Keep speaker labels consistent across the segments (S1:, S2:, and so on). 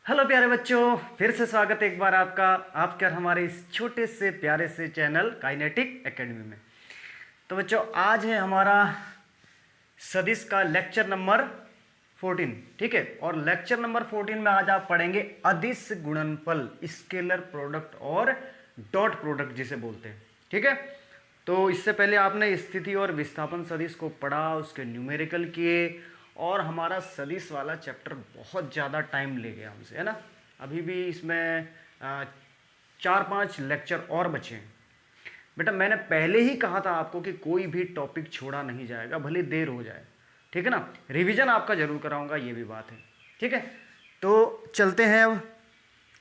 S1: Hello प्यारे बच्चों, फिर से स्वागत है एक बार आपका हमारे इस छोटे से प्यारे से चैनल काइनेटिक एकेडमी में। तो बच्चों, आज है हमारा सदिश का लेक्चर नंबर 14, ठीक है। और लेक्चर नंबर 14 में आज आप पढ़ेंगे अदिश गुणनफल, स्केलर प्रोडक्ट और डॉट प्रोडक्ट जिसे बोलते हैं, ठीक है। तो इससे पहले आपने स्थिति और विस्थापन सदिश को पढ़ा, उसके न्यूमेरिकल किए, और हमारा सदिश वाला चैप्टर बहुत ज़्यादा टाइम ले गया हमसे, है ना। अभी भी इसमें 4-5 लेक्चर और बचे हैं। बेटा, मैंने पहले ही कहा था आपको कि कोई भी टॉपिक छोड़ा नहीं जाएगा, भले देर हो जाए, ठीक है ना। रिवीजन आपका जरूर कराऊंगा, ये भी बात है, ठीक है। तो चलते हैं अब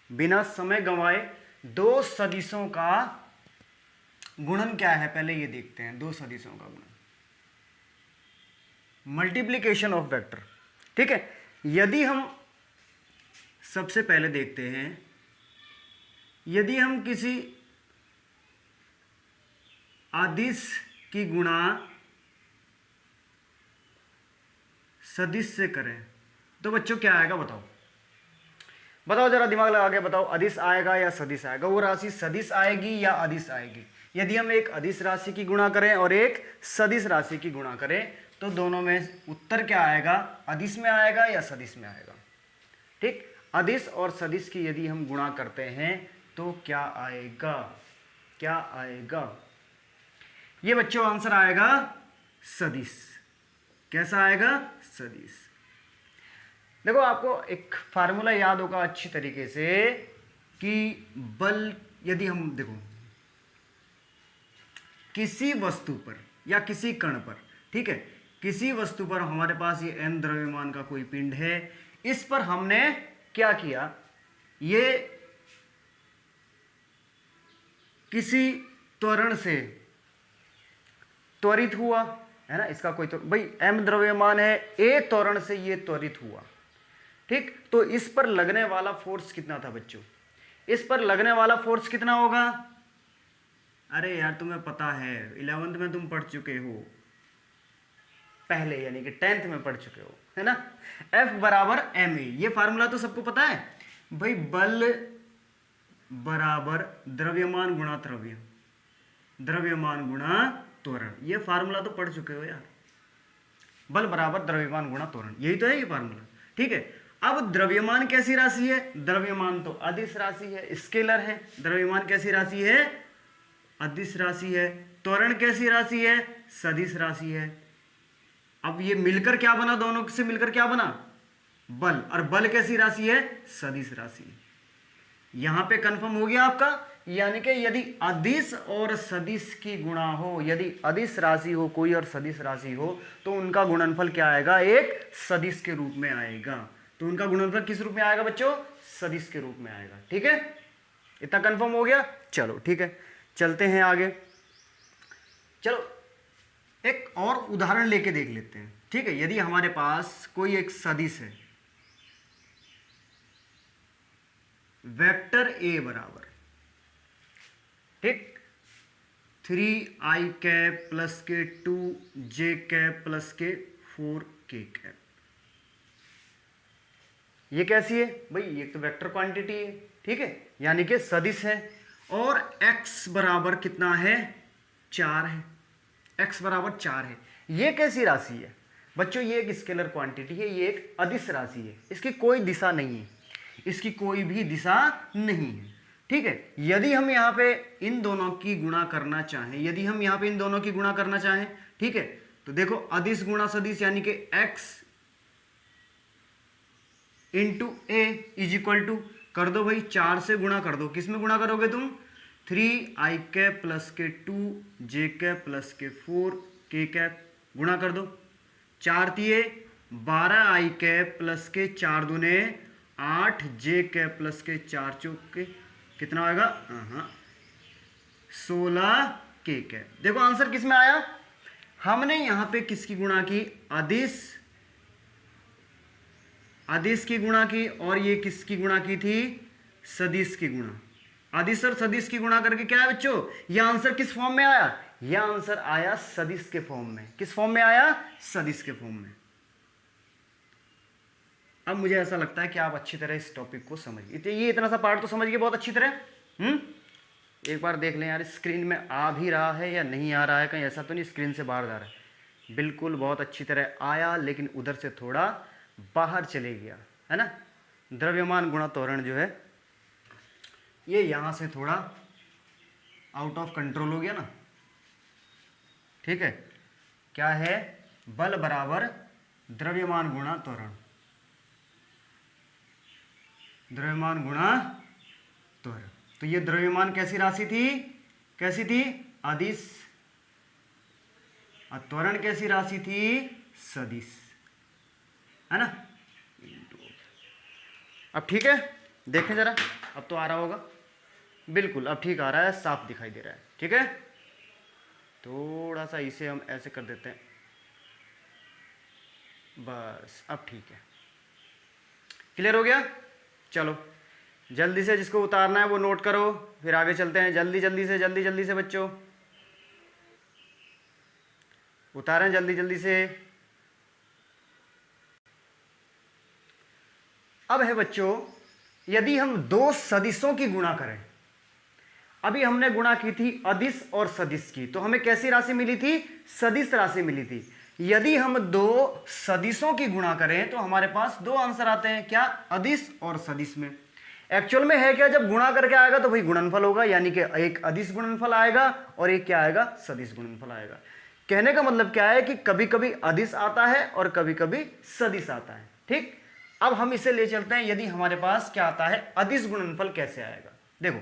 S1: बिना समय गंवाए, दो सदिशों का गुणन क्या है पहले ये देखते हैं। दो सदिशों का गुणन, मल्टीप्लीकेशन ऑफ वेक्टर, ठीक है। यदि हम सबसे पहले देखते हैं, यदि हम किसी अदिश की गुणा सदिश से करें तो बच्चों क्या आएगा, बताओ बताओ जरा, दिमाग लगा के बताओ। अदिश आएगा या सदिश आएगा? वो राशि सदिश आएगी या अदिश आएगी? यदि हम एक अदिश राशि की गुणा करें और एक सदिश राशि की गुणा करें तो दोनों में उत्तर क्या आएगा? अदिश में आएगा या सदिश में आएगा, ठीक। अदिश और सदिश की यदि हम गुणा करते हैं तो क्या आएगा? क्या आएगा? ये बच्चों आंसर आएगा सदिश। कैसा आएगा? सदिश। देखो, आपको एक फार्मूला याद होगा अच्छी तरीके से कि बल, यदि हम देखो किसी वस्तु पर या किसी कण पर, ठीक है, किसी वस्तु पर हमारे पास ये m द्रव्यमान का कोई पिंड है, इस पर हमने क्या किया, ये किसी त्वरण से त्वरित हुआ, है ना। इसका कोई तो भाई m द्रव्यमान है, a त्वरण से ये त्वरित हुआ, ठीक। तो इस पर लगने वाला फोर्स कितना था बच्चों? इस पर लगने वाला फोर्स कितना होगा? अरे यार, तुम्हें पता है, 11th में तुम पढ़ चुके हो पहले, यानी कि 10th में पढ़ चुके हो, है ना। F बराबर ma, ये फार्मूला तो सबको पता है भाई। बल बराबर द्रव्यमान गुणा द्रव्य, द्रव्यमान गुणा त्वरण, ये फार्मूला तो पढ़ चुके हो यार। बल बराबर द्रव्यमान गुणा त्वरण, यही तो है ये फार्मूला, ठीक है। अब द्रव्यमान कैसी राशि है? द्रव्यमान तो अदिश राशि है, स्केलर है। द्रव्यमान कैसी राशि है? अदिश राशि है। त्वरण कैसी राशि है? सदिश राशि है। अब ये मिलकर क्या बना? दोनों से मिलकर क्या बना? बल। और बल कैसी राशि है? सदिश राशि। यहां पे कंफर्म हो गया आपका, यानी कि यदि अदिश और सदिश की गुणा हो, यदि अदिश राशि हो कोई और सदिश राशि हो, तो उनका गुणनफल क्या आएगा? एक सदिश के रूप में आएगा। तो उनका गुणनफल किस रूप में आएगा बच्चों? सदिश के रूप में आएगा, ठीक है। इतना कंफर्म हो गया? चलो ठीक है, चलते हैं आगे। चलो एक और उदाहरण लेके देख लेते हैं, ठीक है। यदि हमारे पास कोई एक सदिश है, वेक्टर ए बराबर, ठीक, 3i कैप प्लस के 2j कैप प्लस के 4k कैप। ये कैसी है भाई? ये तो वेक्टर क्वांटिटी है, ठीक है, यानी कि सदिश है। और x बराबर कितना है? 4 है। x बराबर 4 है। ये कैसी राशि है बच्चों? ये एक स्केलर क्वांटिटी है, ये एक अदिश राशि है। इसकी कोई दिशा नहीं है, इसकी कोई भी दिशा नहीं है, ठीक है। यदि हम यहाँ पे इन दोनों की गुणा करना चाहें, यदि हम यहाँ पे इन दोनों की गुणा करना चाहें, ठीक है, तो देखो अदिश गुणा सदिश, यानी कि x into A is equal to, कर दो भाई, 4 से गुणा कर दो। किस में गुणा करोगे तुम? 3i कैप प्लस के 2j कैप प्लस के 4k कैप, गुणा कर दो। 4 तिये 12i कैप प्लस के 4 दूने 8j कैप प्लस के 4 चौके, कितना आएगा? 16k cap. देखो आंसर किस में आया? हमने यहां पे किसकी गुणा की? अदिश की गुणा की, और ये किसकी गुणा की थी? सदिश की गुणा। अदिश और सदिश की गुणा करके क्या है बच्चों? ये आंसर किस फॉर्म में आया? यह आंसर आया सदिश के फॉर्म में। किस फॉर्म में आया? सदिश के फॉर्म में। अब मुझे ऐसा लगता है कि आप अच्छी तरह इस टॉपिक को समझिए, ये इतना सा पार्ट तो समझ गए बहुत अच्छी तरह। एक बार देख लें यार स्क्रीन में आ भी रहा है या नहीं आ रहा है, कहीं ऐसा तो नहीं स्क्रीन से बाहर जा रहा है। बिल्कुल बहुत अच्छी तरह आया, लेकिन उधर से थोड़ा बाहर चले गया, है ना। द्रव्यमान गुणा त्वरण जो है ये यहाँ से थोड़ा आउट ऑफ कंट्रोल हो गया ना, ठीक है। क्या है, बल बराबर द्रव्यमान गुणा त्वरण, द्रव्यमान गुणा त्वरण। तो ये द्रव्यमान कैसी राशि थी, कैसी थी, अदिश, और त्वरण कैसी राशि थी, सदिश, है ना। अब ठीक है, देखें जरा, अब तो आ रहा होगा, बिल्कुल अब ठीक आ रहा है, साफ दिखाई दे रहा है, ठीक है। थोड़ा सा इसे हम ऐसे कर देते हैं, बस अब ठीक है, क्लियर हो गया। चलो जल्दी से जिसको उतारना है वो नोट करो, फिर आगे चलते हैं। जल्दी जल्दी से बच्चों उतारें, जल्दी जल्दी से। अब है बच्चों, यदि हम दो सदिशों की गुणा करें, अभी हमने गुणा की थी अदिश और सदिश की, तो हमें कैसी राशि मिली थी, सदिश राशि मिली थी। यदि हम दो सदिशों की गुणा करें तो हमारे पास दो आंसर आते हैं, क्या, अदिश और सदिश में। एक्चुअल में है क्या, जब गुणा करके आएगा तो भाई गुणनफल होगा, यानी कि एक अदिश गुणनफल आएगा और एक क्या आएगा, सदिश गुणनफल आएगा। कहने का मतलब क्या है कि कभी कभी अदिश आता है और कभी कभी सदिश आता है, ठीक। अब हम इसे ले चलते हैं, यदि हमारे पास क्या आता है, अदिश गुणनफल कैसे आएगा। देखो,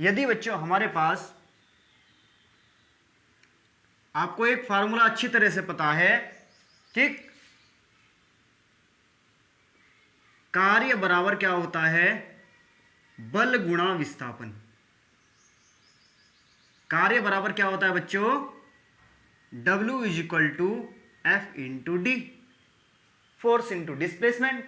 S1: यदि बच्चों हमारे पास, आपको एक फार्मूला अच्छी तरह से पता है, ठीक, कार्य बराबर क्या होता है, बल गुणा विस्थापन। कार्य बराबर क्या होता है बच्चों, W is equal to F into D, force into displacement,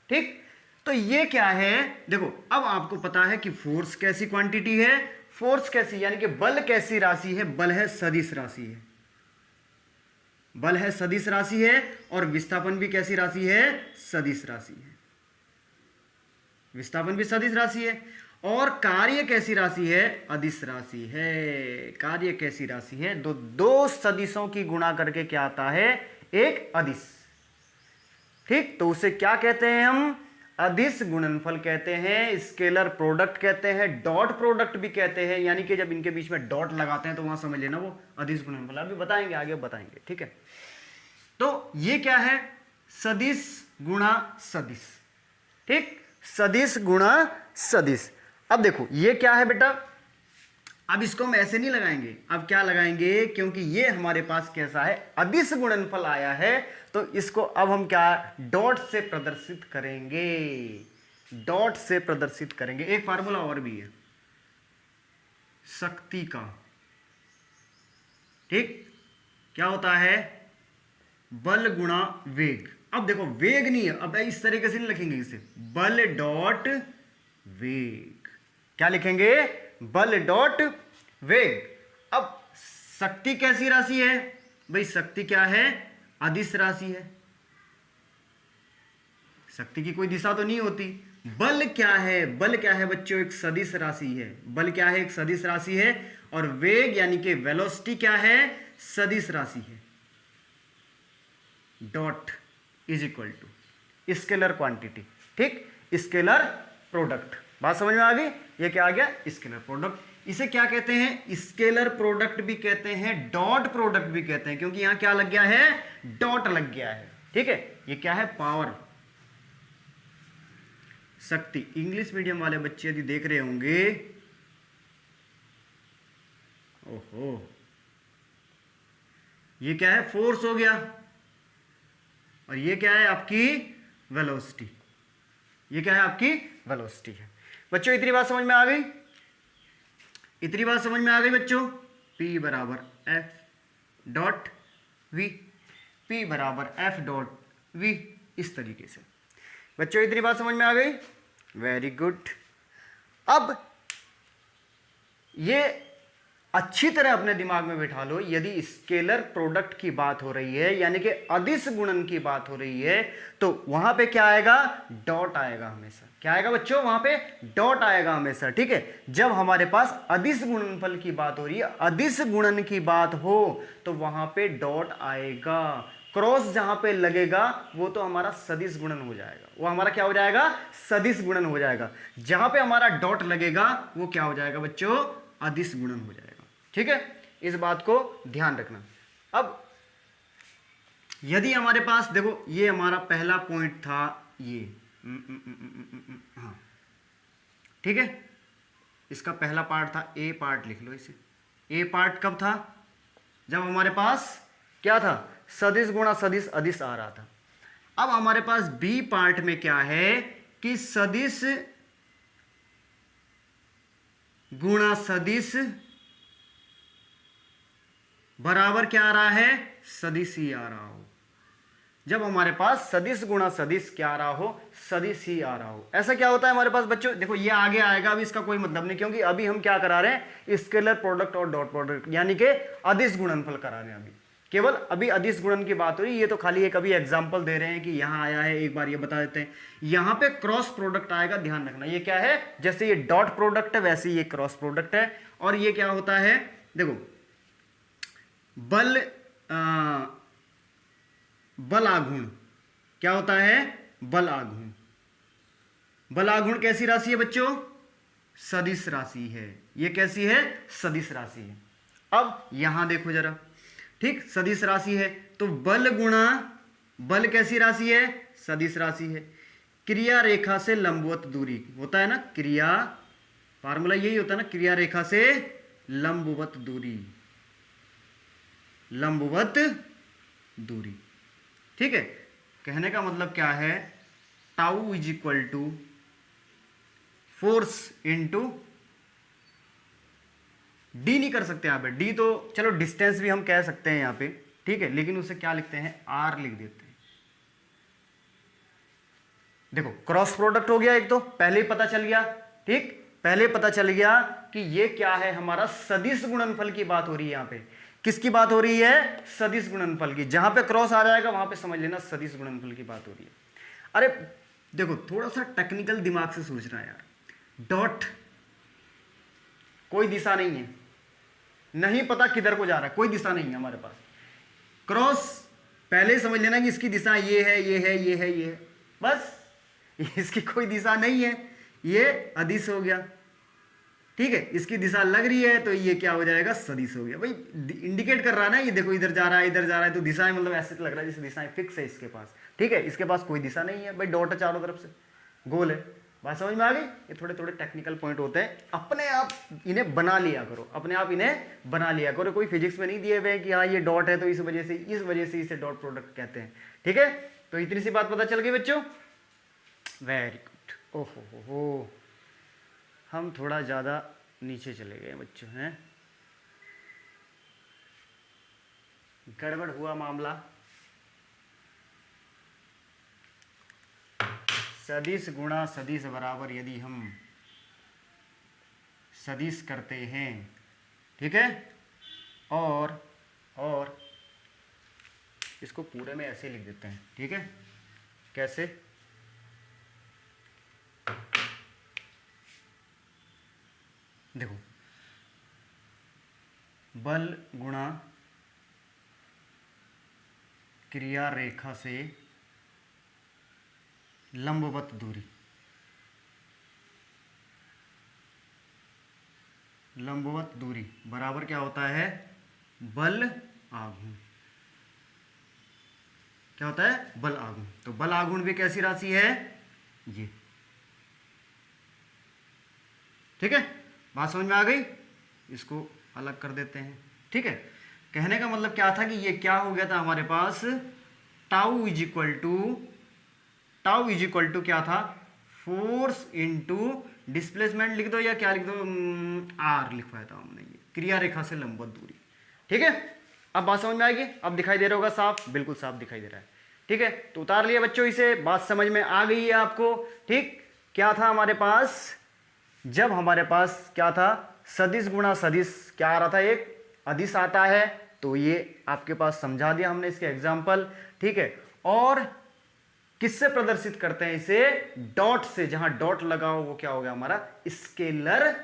S1: ठीक। तो ये क्या है, देखो अब आपको पता है कि फोर्स कैसी क्वांटिटी है, फोर्स कैसी यानी कि बल कैसी राशि है, बल है सदिश राशि है, बल है सदिश राशि है, और विस्थापन भी कैसी राशि है, सदिश राशि है, विस्थापन भी सदिश राशि है, और कार्य कैसी राशि है, अदिश राशि है। कार्य कैसी राशि है, दो सदिशों की गुणा करके क्या आता है, एक अदिश, ठीक। तो उसे क्या कहते हैं हम, अदिश गुणनफल कहते हैं, स्केलर प्रोडक्ट कहते हैं, डॉट प्रोडक्ट भी कहते हैं, यानी कि जब इनके बीच में डॉट लगाते हैं तो वहां समझ लेना वो अदिश गुणनफल, अभी बताएंगे, आगे बताएंगे, ठीक है। तो ये क्या है, सदिश गुणा सदिश, ठीक, सदिश गुणा सदिश। अब देखो ये क्या है बेटा, अब इसको हम ऐसे नहीं लगाएंगे, अब क्या लगाएंगे, क्योंकि ये हमारे पास कैसा है, अदिश गुणनफल आया है, तो इसको अब हम क्या, डॉट से प्रदर्शित करेंगे, डॉट से प्रदर्शित करेंगे। एक फार्मूला और भी है शक्ति का, ठीक, क्या होता है, बल गुणा वेग। अब देखो वेग नहीं है, अब इस तरीके से नहीं लिखेंगे इसे, बल डॉट वेग, क्या लिखेंगे, बल डॉट वेग। अब शक्ति कैसी राशि है भाई, शक्ति क्या है, अदिश राशि है, शक्ति की कोई दिशा तो नहीं होती। बल क्या है, बल क्या है बच्चों, एक सदिश राशि है, बल क्या है, एक सदिश राशि है, और वेग यानी कि वेलोसिटी क्या है, सदिश राशि है। Dot is equal to scalar quantity, ठीक, स्केलर प्रोडक्ट। बात समझ में आ गई, ये क्या आ गया, स्केलर प्रोडक्ट। इसे क्या कहते हैं, स्केलर प्रोडक्ट भी कहते हैं, डॉट प्रोडक्ट भी कहते हैं, क्योंकि यहां क्या लग गया है, डॉट लग गया है, ठीक है। ये क्या है, पावर, शक्ति। इंग्लिश मीडियम वाले बच्चे यदि देख रहे होंगे, ओहो, ये क्या है, फोर्स हो गया, और ये क्या है आपकी वेलोसिटी, ये क्या है आपकी वेलोसिटी है। बच्चों इतनी बात समझ में आ गई, इतनी बात समझ में आ गई बच्चों। P बराबर F डॉट V, P बराबर F डॉट V, इस तरीके से। बच्चों इतनी बात समझ में आ गई, वेरी गुड। अब ये अच्छी तरह अपने दिमाग में बिठा लो, यदि स्केलर प्रोडक्ट की बात हो रही है यानी कि अदिश गुणन की बात हो रही है, तो वहां पे क्या आएगा? डॉट आएगा हमेशा। क्या आएगा बच्चों? वहां पे डॉट आएगा हमेशा। ठीक है, जब हमारे पास अदिश गुणनफल की बात हो रही है, अदिश गुणन की बात हो, तो वहां पे डॉट आएगा। क्रॉस जहां पे लगेगा वो तो हमारा सदिश गुणन हो जाएगा, वो हमारा क्या हो जाएगा? सदिश गुणन हो जाएगा। जहां पे हमारा डॉट लगेगा वो क्या हो जाएगा बच्चों? अदिश गुणन हो जाएगा। ठीक है, इस बात को ध्यान रखना। अब यदि हमारे पास देखो, ये हमारा पहला पॉइंट था, ये हाँ ठीक है, इसका पहला पार्ट था, ए पार्ट लिख लो इसे। ए पार्ट कब था? जब हमारे पास क्या था? सदिश गुणा सदिश अदिश आ रहा था। अब हमारे पास बी पार्ट में क्या है कि सदिश गुणा सदिश बराबर क्या आ रहा है? सदिश ही आ रहा हो। जब हमारे पास सदिश गुणा सदिश क्या आ रहा हो? सदिश ही आ रहा हो। ऐसा क्या होता है हमारे पास बच्चों? देखो ये आगे आएगा, अभी इसका कोई मतलब नहीं, क्योंकि अभी हम क्या करा रहे हैं? स्केलर प्रोडक्ट और डॉट प्रोडक्ट यानी कि अदिश गुणनफल करा रहे हैं। अभी केवल अभी अदिश गुणन की बात हो रही है। ये तो खाली एक अभी एग्जांपल दे रहे हैं कि यहां आया है, एक बार ये बता देते हैं। यहां पे क्रॉस प्रोडक्ट आएगा, ध्यान रखना। ये क्या है? जैसे ये डॉट प्रोडक्ट है वैसे ये क्रॉस प्रोडक्ट है। और ये क्या होता है? देखो बल बल आघूर्ण क्या होता है? बल आघूर्ण। बल आघूर्ण कैसी राशि है बच्चों? सदिश राशि है। ये कैसी है? सदिश राशि है। अब यहां देखो जरा, ठीक, सदिश राशि है तो बल गुणा बल कैसी राशि है? सदिश राशि है। क्रिया रेखा से लंबवत दूरी होता है ना, क्रिया फार्मूला यही होता है ना, क्रिया रेखा से लंबवत दूरी, लंबवत दूरी। ठीक है, कहने का मतलब क्या है? Tau is equal to force into D नहीं कर सकते यहां पे, डी तो चलो डिस्टेंस भी हम कह सकते हैं यहां पे, ठीक है, लेकिन उसे क्या लिखते हैं? आर लिख देते हैं। देखो क्रॉस प्रोडक्ट हो गया एक, तो पहले ही पता चल गया, ठीक, पहले पता चल गया कि ये क्या है? हमारा सदिश गुणनफल की बात हो रही है। यहां पे किसकी बात हो रही है? सदिश गुणनफल की। जहां पे क्रॉस आ जाएगा वहां पे समझ लेना सदिश गुणनफल की बात हो रही है। अरे देखो थोड़ा सा टेक्निकल दिमाग से सोचना यार। डॉट कोई दिशा नहीं है, नहीं पता किधर को जा रहा है, कोई दिशा नहीं है हमारे पास। क्रॉस पहले ही समझ लेना कि इसकी दिशा ये है, ये है, ये है, ये है, बस इसकी कोई दिशा नहीं है, ये अदिश हो गया। ठीक है, इसकी दिशा लग रही है तो ये क्या हो जाएगा? सदिश हो गया। भाई इंडिकेट कर रहा है ना, ये देखो इधर जा रहा है, इधर जा रहा है, तो दिशाएं मतलब ऐसे लग रहा है जैसे दिशाएं फिक्स है इसके पास। ठीक है, इसके पास कोई दिशा नहीं है भाई, डॉट है चारों तरफ से, गोल है। बात समझ में आ गई? ये थोड़े थोड़े टेक्निकल पॉइंट होते हैं, अपने आप इन्हें बना लिया करो, अपने आप इन्हें बना लिया करो। कोई फिजिक्स में नहीं दिए हुए कि हाँ ये डॉट है तो इस वजह से इसे डॉट प्रोडक्ट कहते हैं। ठीक है, तो इतनी सी बात पता चल गई बच्चों? Very good. ओहो हो, हम थोड़ा ज़्यादा नीचे चले गए बच्चों, हैं? गड़बड़ हुआ मामला। सदिश गुणा सदिश बराबर यदि हम सदिश करते हैं, ठीक है, और इसको पूरे में ऐसे लिख देते हैं। ठीक है, कैसे? देखो बल गुणा क्रिया रेखा से लंबवत दूरी, लंबवत दूरी बराबर क्या होता है? बल आघूर्ण। क्या होता है? बल आघूर्ण। तो बल आघूर्ण भी कैसी राशि है? ये। ठीक है, बात समझ में आ गई? इसको अलग कर देते हैं। ठीक है, कहने का मतलब क्या था कि ये क्या हो गया था हमारे पास? टाउ इज इक्वल टू क्या था? फोर्स इनटू डिस्प्लेसमेंट लिख दो या क्या लिख दो, आर लिखवाया था हमने, ये क्रिया रेखा से लंबवत दूरी। ठीक है, अब बात समझ में आएगी? अब दिखाई दे रहा होगा साफ, बिल्कुल साफ दिखाई दे रहा है। ठीक है, तो उतार लिया बच्चों इसे, बात समझ में आ गई है आपको? ठीक, क्या था हमारे पास? जब हमारे पास क्या था? सदिश गुणा सदिश क्या आ रहा था, एक अदिश आता है, तो ये आपके पास समझा दिया हमने इसके एग्जाम्पल, ठीक है। और किससे प्रदर्शित करते हैं इसे, डॉट से, जहां डॉट लगा हो वो क्या हो गया हमारा स्केलर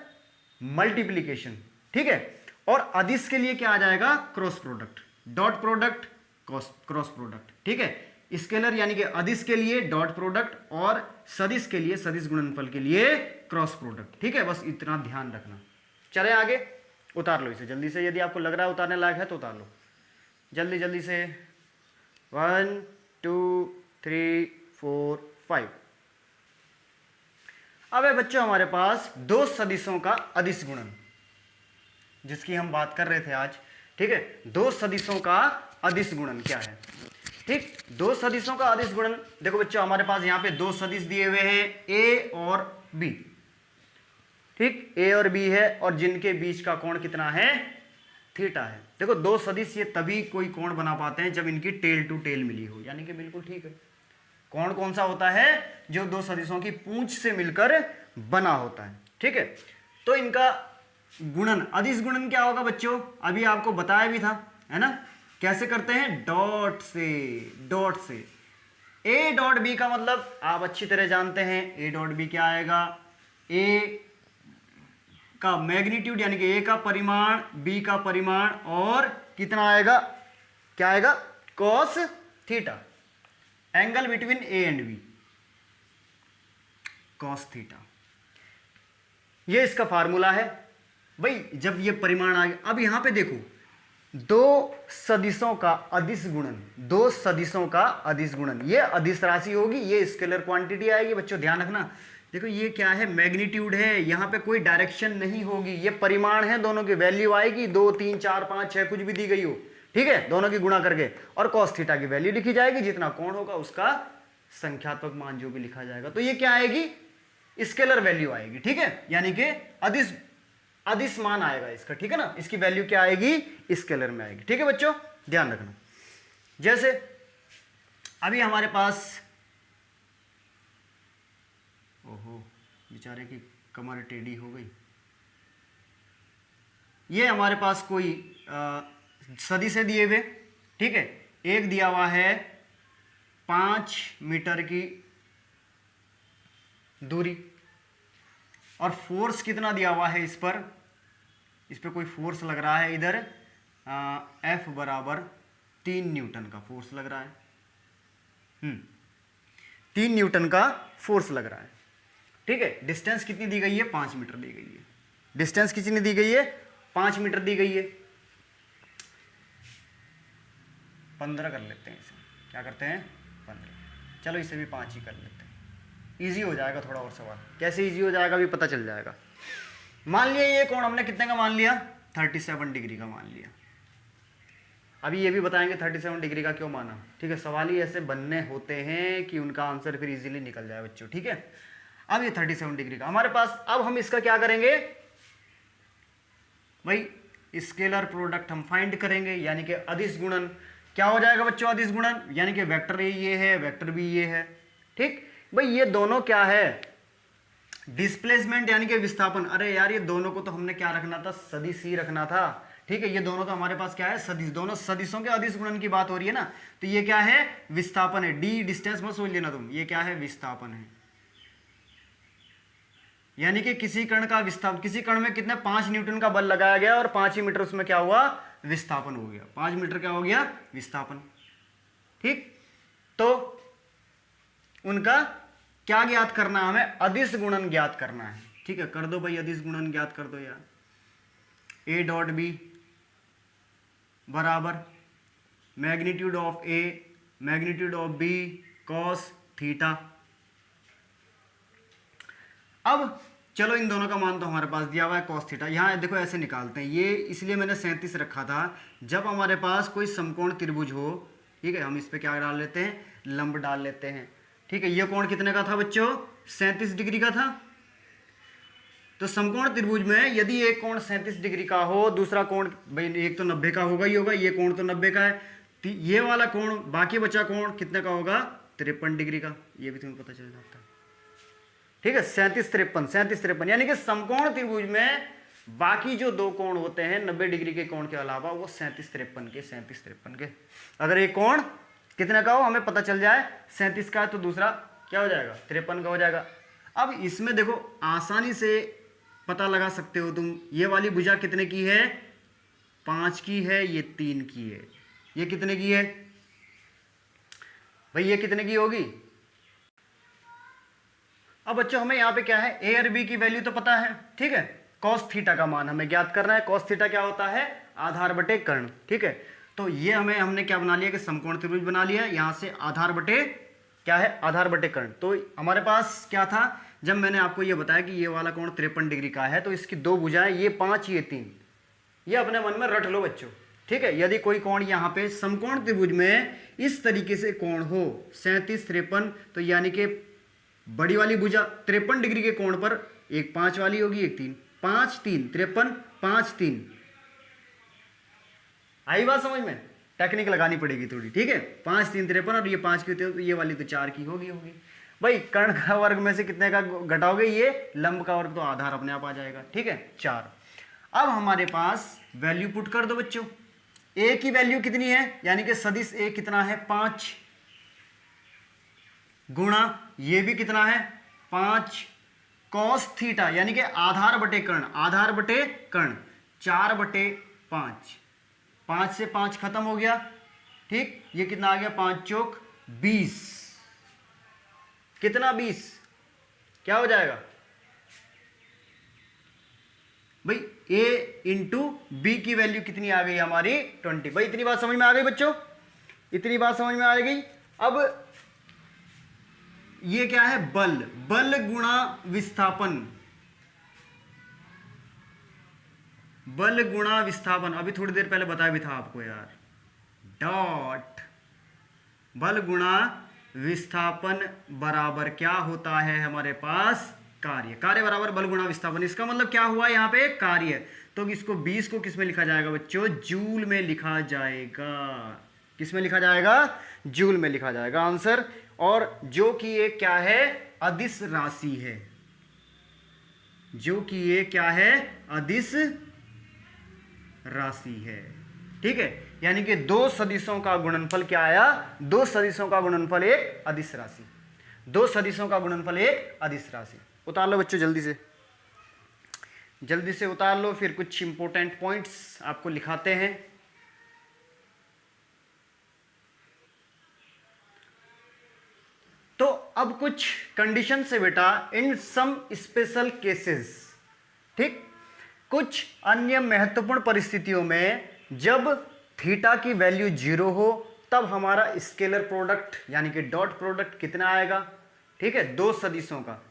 S1: मल्टीप्लीकेशन, ठीक है। और अदिश के लिए क्या आ जाएगा, cross product, dot product cross product, ठीक है। स्केलर यानी कि अदिश के लिए डॉट प्रोडक्ट और सदिश के लिए, सदिश गुणनफल के लिए क्रॉस प्रोडक्ट, ठीक है। बस इतना ध्यान रखना। चले आगे, उतार लो इसे जल्दी से, यदि आपको लग रहा है उतारने लायक है तो उतार लो जल्दी जल्दी से। 1 2 3 4 5। अब है बच्चों हमारे पास दो सदिशों का अदिश गुणन, जिसकी हम बात कर रहे थे आज, ठीक है। दो सदिशों का अदिश गुणन क्या है, ठीक। दो सदिशों का अदिश गुणन, देखो बच्चों हमारे पास यहां पे दो सदिश दिए हुए हैं ए और बी, ठीक। ए और बी है और जिनके बीच का कोण कितना है, थीटा है। देखो दो सदिश ये तभी कोई कोण बना पाते हैं जब इनकी टेल टू टेल मिली हो, यानी कि बिल्कुल ठीक है। कोण कौन सा होता है, जो दो सदिशों की पूंछ से मिलकर बना होता है, ठीक है। तो इनका गुणन, अदिश गुणन क्या होगा बच्चों, अभी आपको बताया भी था, है ना। कैसे करते हैं, डॉट से, डॉट से। ए डॉट बी का मतलब आप अच्छी तरह जानते हैं, ए डॉट बी क्या आएगा, ए का मैग्नीट्यूड यानी कि ए का परिमाण, बी का परिमाण, और कितना आएगा, क्या आएगा, cos theta, angle between A and B, cos theta. ये इसका फार्मूला है भाई। जब ये परिमाण आ गया, अब यहां पे देखो दो सदिशों का अदिश गुणन, दो सदिशों का अदिश गुणन, ये अदिश राशि होगी, ये स्केलर क्वांटिटी आएगी बच्चों, ध्यान रखना। देखो ये क्या है, मैग्नीट्यूड है, यहां पे कोई डायरेक्शन नहीं होगी, ये परिमाण है, दोनों की वैल्यू आएगी 2 3 4 5 6 कुछ भी दी गई हो, ठीक है, दोनों की गुणा करके, और कॉस थीटा की वैल्यू लिखी जाएगी, जितना कोण होगा उसका संख्यात्मक मान जो भी लिखा जाएगा, तो ये क्या आएगी, स्केलर वैल्यू आएगी, ठीक है, यानी कि अदिश, अदिश मान आएगा इसका, ठीक है ना। इसकी वैल्यू क्या आएगी, स्केलर में आएगी, ठीक है बच्चों, ध्यान रखना। जैसे अभी हमारे पास, ओहो बेचारे की कमर टेढ़ी हो गई, ये हमारे पास कोई सदिश है दिए हुए, ठीक है। एक दिया हुआ है 5 मीटर की दूरी, और फोर्स कितना दिया हुआ है इस पर कोई फोर्स लग रहा है इधर, F बराबर 3 न्यूटन का फोर्स लग रहा है, 3 न्यूटन का फोर्स लग रहा है, ठीक है। डिस्टेंस कितनी दी गई है, 5 मीटर दी गई है, डिस्टेंस कितनी दी गई है, 5 मीटर दी गई है। 15 कर लेते हैं इसे, क्या करते हैं 15, चलो इसे भी 5 ही कर लेते हैं, इजी हो जाएगा थोड़ा और सवाल। कैसे इजी हो जाएगा अभी पता चल जाएगा। मान लिया ये कोण हमने कितने का मान लिया, 37 डिग्री का मान लिया। अभी ये भी बताएंगे 37 डिग्री का क्यों माना, ठीक है। सवाल ही ऐसे बनने होते हैं कि उनका आंसर फिर इजीली निकल जाए बच्चों, ठीक है। अब ये 37 डिग्री का हमारे पास, अब हम इसका क्या करेंगे भाई, स्केलर प्रोडक्ट हम फाइंड करेंगे, यानी कि अदिश गुणन क्या हो जाएगा बच्चों, अदिश गुणन यानी कि वेक्टर ये है, वेक्टर भी ये है, ठीक भाई। ये दोनों क्या है, डिस्प्लेसमेंट यानी कि विस्थापन। अरे यार ये दोनों को तो हमने क्या रखना था, सदिश ही रखना था, ठीक है। ये दोनों तो हमारे पास क्या है, सदिश, दोनों सदिशों के अदिश गुणन की बात हो रही है ना, तो ये क्या है, विस्थापन है, डी डिस्टेंस मत सोच लेना तुम, ये क्या है, विस्थापन है। यानी कि किसी कण का विस्थापन, किसी कण में कितने 5 न्यूटन का बल लगाया गया और 5 ही मीटर उसमें क्या हुआ, विस्थापन हो गया, 5 मीटर क्या हो गया, विस्थापन, ठीक। तो उनका क्या ज्ञात करना है, हमें अदिश गुणन ज्ञात करना है, ठीक है। कर दो भाई अदिश गुणन ज्ञात कर दो यार। ए डॉट बी बराबर magnitude of A magnitude of B cos theta. अब चलो इन दोनों का मान तो हमारे पास दिया हुआ है कॉस थीटा, यहाँ देखो ऐसे निकालते हैं, ये इसलिए मैंने 37 रखा था। जब हमारे पास कोई समकोण त्रिभुज हो, ठीक है, हम इस पे क्या डाल लेते हैं, लंब डाल लेते हैं, ठीक है। ये कोण कितने का था बच्चों, 37 डिग्री का था। तो समकोण त्रिभुज में यदि एक कोण 37 डिग्री का हो, दूसरा कोण भाई एक तो 90 का होगा ही होगा, ये कोण तो 90 का है, तो ये वाला कोण, बाकी बचा कोण कितने का होगा, 53 डिग्री का, ये भी तुम्हें पता चल जाता है, ठीक है। 37 53 यानी कि समकोण त्रिभुज में बाकी जो दो कोण होते हैं 90 डिग्री के कोण के अलावा वो 37-53 के। अगर एक कोण कितने का हो हमें पता चल जाए 37 का है तो दूसरा क्या हो जाएगा 53 का हो जाएगा। अब इसमें देखो आसानी से पता लगा सकते हो तुम, ये वाली भुजा कितने की है 5 की है, ये 3 की है, ये कितने की है भाई, ये कितने की होगी। अब बच्चों हमें यहाँ पे क्या है ए और बी की वैल्यू तो पता है, ठीक है। कॉस थीटा का मान हमें ज्ञात करना है। कॉस थीटा क्या होता है आधार बटे कर्ण, ठीक है। तो ये हमने क्या बना लिया कि समकोण त्रिभुज बना लिया, यहाँ से आधार बटे क्या है आधार बटे कर्ण। तो हमारे पास क्या था जब मैंने आपको ये बताया कि ये वाला कोण 53 डिग्री का है तो इसकी दो भुजाएं ये 5 ये 3, ये अपने मन में रट लो बच्चों, ठीक है। यदि कोई कोण यहाँ पे समकोण त्रिभुज में इस तरीके से कोण हो 37-53, तो यानी कि बड़ी वाली भुजा 53 डिग्री के कोण पर एक 5 वाली होगी, एक 3, 5 3 53 5 3। आई बात समझ में, टेक्निक लगानी पड़ेगी थोड़ी, ठीक है। 5 3 53 और ये 5 की होती है तो ये वाली तो 4 की होगी भाई। कर्ण का वर्ग में से कितने का घटाओगे, ये लंब का वर्ग तो आधार अपने आप आ जाएगा, ठीक है 4। अब हमारे पास वैल्यू पुट कर दो बच्चों, ए की वैल्यू कितनी है यानी कि सदिश ए कितना है 5 गुणा ये भी कितना है 5 कॉस थीटा यानी कि आधार बटे कर्ण, आधार बटे कर्ण 4/5, 5 से 5 खत्म हो गया, ठीक। ये कितना आ गया 5 चौक 20, कितना 20 क्या हो जाएगा भाई a इंटू बी की वैल्यू कितनी आ गई हमारी 20। भाई इतनी बात समझ में आ गई बच्चों, इतनी बात समझ में आ गई। अब ये क्या है बल, बल गुणा विस्थापन, बल गुणा विस्थापन अभी थोड़ी देर पहले बताया भी था आपको यार, डॉट बल गुणा विस्थापन बराबर क्या होता है हमारे पास कार्य, कार्य बराबर बल गुणा विस्थापन। इसका मतलब क्या हुआ यहाँ पे कार्य, तो इसको 20 को किस में लिखा जाएगा बच्चों जूल में लिखा जाएगा, किस में लिखा जाएगा जूल में लिखा जाएगा आंसर। और जो कि ये क्या है अदिश राशि है, जो कि ये क्या है अदिश राशि है, ठीक है। यानी कि दो सदिशों का गुणनफल क्या आया, दो सदिशों का गुणनफल एक अदिश राशि, दो सदिशों का गुणनफल एक अदिश राशि। उतार लो बच्चों जल्दी से, जल्दी से उतार लो, फिर कुछ इंपॉर्टेंट पॉइंट्स आपको लिखाते हैं। तो अब कुछ कंडीशन से बेटा इन सम स्पेशल केसेस, ठीक, कुछ अन्य महत्वपूर्ण परिस्थितियों में जब थीटा की वैल्यू 0 हो तब हमारा स्केलर प्रोडक्ट यानी कि डॉट प्रोडक्ट कितना आएगा, ठीक है, दो सदिशों का,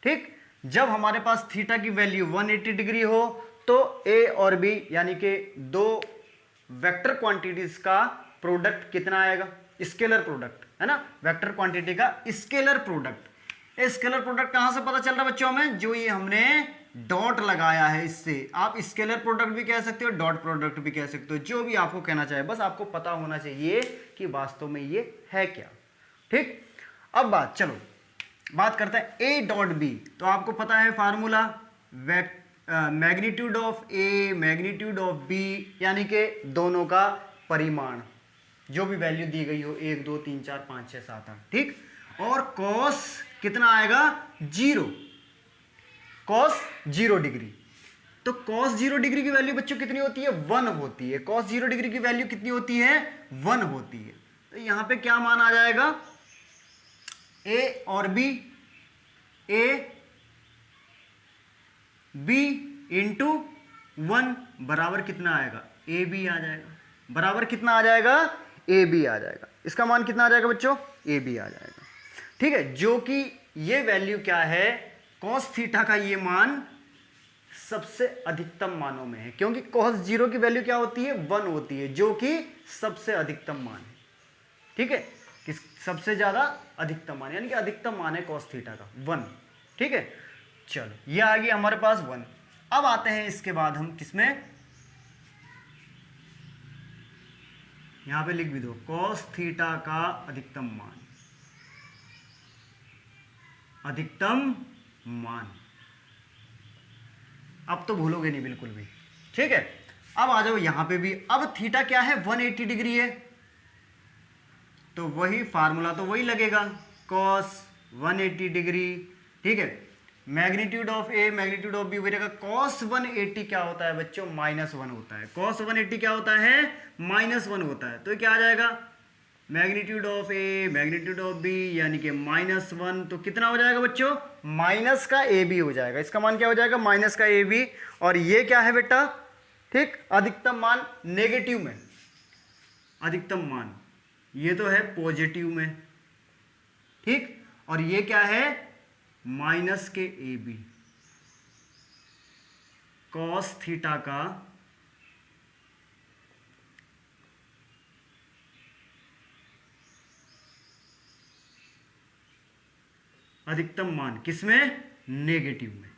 S1: ठीक। जब हमारे पास थीटा की वैल्यू 180 डिग्री हो तो ए और बी यानी कि दो वेक्टर क्वांटिटीज का प्रोडक्ट कितना आएगा, स्केलर प्रोडक्ट है ना, वेक्टर क्वांटिटी का स्केलर प्रोडक्ट। स्केलर प्रोडक्ट कहां से पता चल रहा है बच्चों हमें, जो ये हमने डॉट लगाया है इससे। आप स्केलर प्रोडक्ट भी कह सकते हो, डॉट प्रोडक्ट भी कह सकते हो, जो भी आपको कहना चाहे, बस आपको पता होना चाहिए कि वास्तव में ये है क्या, ठीक। अब चलो बात करते हैं ए डॉट बी। तो आपको पता है formula, magnitude of A magnitude of B यानी कि दोनों का परिमाण, जो भी वैल्यू दी गई हो 1 2 3 4 5 6 7 8, ठीक। और कॉस कितना आएगा 0, कॉस 0 डिग्री। तो कॉस 0 डिग्री की वैल्यू बच्चों कितनी होती है 1 होती है, कॉस 0 डिग्री की वैल्यू कितनी होती है 1 होती है। तो यहां पे क्या मान आ जाएगा ए और बी, ए बी इंटू 1 बराबर कितना आएगा ए बी आ जाएगा, बराबर कितना आ जाएगा ए बी आ जाएगा। इसका मान कितना आ जाएगा बच्चों ए बी आ जाएगा, ठीक है। जो कि ये वैल्यू क्या है कॉस थीटा का, ये मान सबसे अधिकतम मानों में है, क्योंकि कॉस 0 की वैल्यू क्या होती है 1 होती है, जो कि सबसे अधिकतम मान है, ठीक है। किस सबसे ज्यादा अधिकतम मान यानी कि अधिकतम मान है कॉस थीटा का 1, ठीक है। चलो ये आ गया हमारे पास 1। अब आते हैं इसके बाद हम किसमें, यहां पे लिख भी दो कॉस थीटा का अधिकतम मान, अधिकतम मान अब तो भूलोगे नहीं बिल्कुल भी, ठीक है। अब आ जाओ यहाँ पे भी, अब थीटा क्या है 180 डिग्री है, तो वही फार्मूला तो वही लगेगा, कॉस 180 डिग्री, ठीक है। Magnitude of A magnitude of B वगैरह, कॉस 180 क्या होता है बच्चों, -1 होता है। कॉस 180 क्या होता है, -1 होता है। तो क्या आ जाएगा, magnitude of A magnitude of B यानी कि -1, तो कितना हो जाएगा बच्चों, माइनस का ए बी हो जाएगा। इसका मान क्या हो जाएगा, माइनस का ए बी। और ये क्या है बेटा, ठीक, अधिकतम मान नेगेटिव में, अधिकतम मान ये तो है पॉजिटिव में, ठीक। और ये क्या है, माइनस के ए बी, कॉस थीटा का अधिकतम मान, किसमें, नेगेटिव में।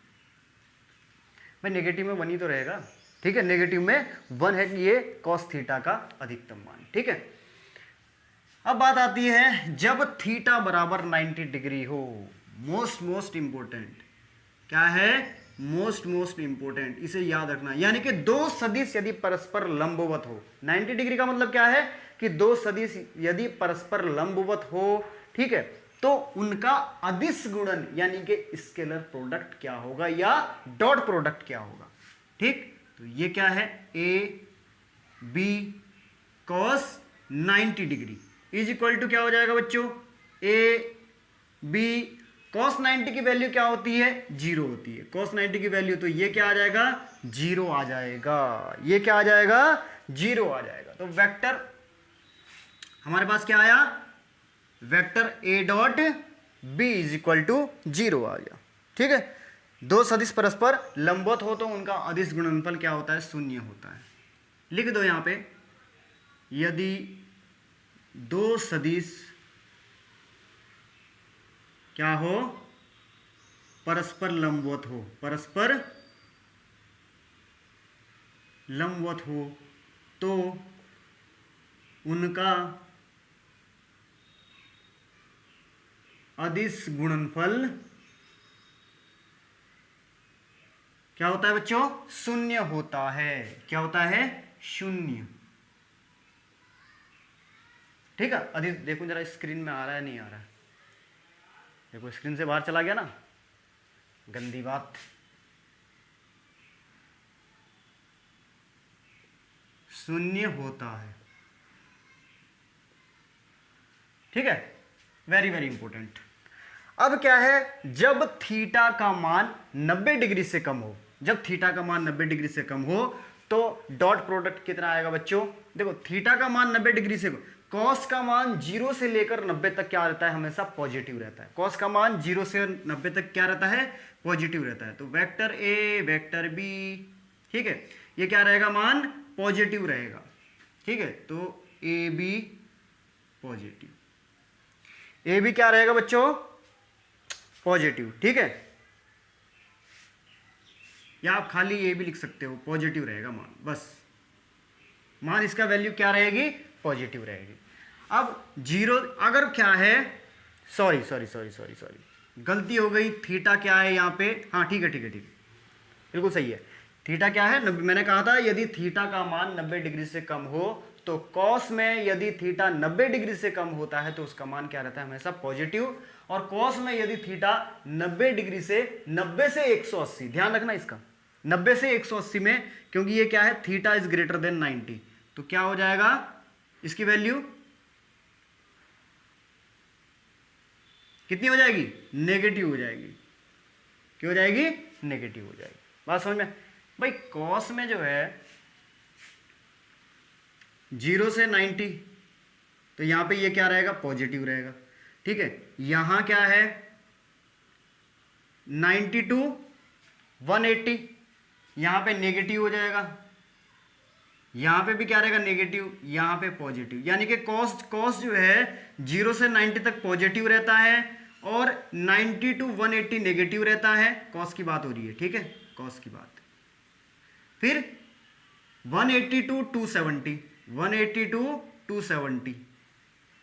S1: भाई नेगेटिव में 1 ही तो रहेगा, ठीक है, नेगेटिव में 1 है, ये कॉस थीटा का अधिकतम मान, ठीक है। अब बात आती है जब थीटा बराबर 90 डिग्री हो, मोस्ट इंपोर्टेंट क्या है, मोस्ट इंपोर्टेंट, इसे याद रखना। यानी कि दो सदिश यदि परस्पर लंबवत हो, 90 डिग्री का मतलब क्या है कि दो सदिश यदि परस्पर लंबवत हो, ठीक है, तो उनका अदिश गुणन यानी कि स्केलर प्रोडक्ट क्या होगा या डॉट प्रोडक्ट क्या होगा, ठीक। तो ये क्या है, A B cos 90 degree is equal to क्या हो जाएगा बच्चों, ए बी कॉस 90 की वैल्यू क्या होती है, 0 होती है कॉस 90 की वैल्यू, तो ये क्या आ जाएगा, 0 आ जाएगा, ये क्या आ जाएगा, 0 आ जाएगा। तो वेक्टर हमारे पास क्या आया, vector A dot B is equal to 0 आ गया, ठीक है। दो सदिश परस्पर लंबवत हो तो उनका अदिश गुणनफल क्या होता है, 0 होता है। लिख दो यहां पे, यदि दो सदिश क्या हो, परस्पर लंबवत हो, परस्पर लंबवत हो तो उनका अदिश गुणनफल क्या होता है बच्चों, 0 होता है। क्या होता है, 0, ठीक है। अदिश देखो जरा स्क्रीन में आ रहा है नहीं आ रहा है, देखो स्क्रीन से बाहर चला गया ना, गंदी बात। शून्य होता है, ठीक है, वेरी इंपॉर्टेंट। अब क्या है, जब थीटा का मान 90 डिग्री से कम हो, जब थीटा का मान 90 डिग्री से कम हो तो डॉट प्रोडक्ट कितना आएगा बच्चों, देखो थीटा का मान 90 डिग्री से, कॉस का मान 0 से लेकर 90 तक क्या रहता है, हमेशा पॉजिटिव रहता है। कॉस का मान 0 से 90 तक क्या रहता है, पॉजिटिव रहता है। तो वेक्टर ए वेक्टर बी, ठीक है, ये क्या रहेगा, मान पॉजिटिव रहेगा, ठीक है। तो A B positive, A B क्या रहेगा बच्चों, पॉजिटिव, ठीक है। या आप खाली ए भी लिख सकते हो, पॉजिटिव रहेगा मान, बस मान इसका वैल्यू क्या रहेगी, पॉजिटिव रहेगी। अब 0 अगर क्या है, सॉरी गलती हो गई, थीटा क्या है यहाँ पे, हाँ ठीक है बिल्कुल सही है। थीटा क्या है, मैंने कहा था यदि थीटा का मान 90 डिग्री से कम हो तो कॉस में यदि थीटा 90 डिग्री से कम होता है तो उसका मान क्या रहता है, हमेशा पॉजिटिव। और कॉस में यदि थीटा 90 डिग्री से 90 से 180, ध्यान रखना इसका, 90 से 180 में, क्योंकि ये क्या है, थीटा इज ग्रेटर देन 90, तो क्या हो जाएगा इसकी वैल्यू कितनी हो जाएगी, नेगेटिव हो जाएगी। क्यों हो जाएगी, नेगेटिव हो जाएगी। बात समझ में भाई, कॉस में जो है 0 से 90, तो यहां पे ये क्या रहेगा, पॉजिटिव रहेगा, ठीक है। यहां क्या है 90 टू 180, यहां पे नेगेटिव हो जाएगा, यहां पे भी क्या रहेगा, नेगेटिव, यहां पे पॉजिटिव। यानी कि कॉस जो है 0 से 90 तक पॉजिटिव रहता है और 90 टू 180 नेगेटिव रहता है। कॉस की बात हो रही है, ठीक है, कॉस की बात। फिर 180 टू 270, 180 टू 270,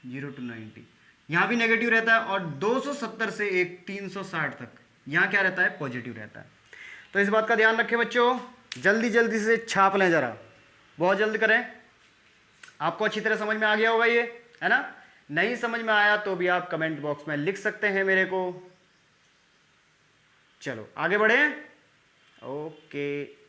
S1: 0 टू 90, यहां भी नेगेटिव रहता है। और 270 से 360 तक यहां क्या रहता है, पॉजिटिव रहता है। तो इस बात का ध्यान रखें बच्चों, जल्दी जल्दी से छाप लें जरा, बहुत जल्दी करें। आपको अच्छी तरह समझ में आ गया होगा ये, है ना? नहीं समझ में आया तो भी आप कमेंट बॉक्स में लिख सकते हैं मेरे को। चलो आगे बढ़े। ओके।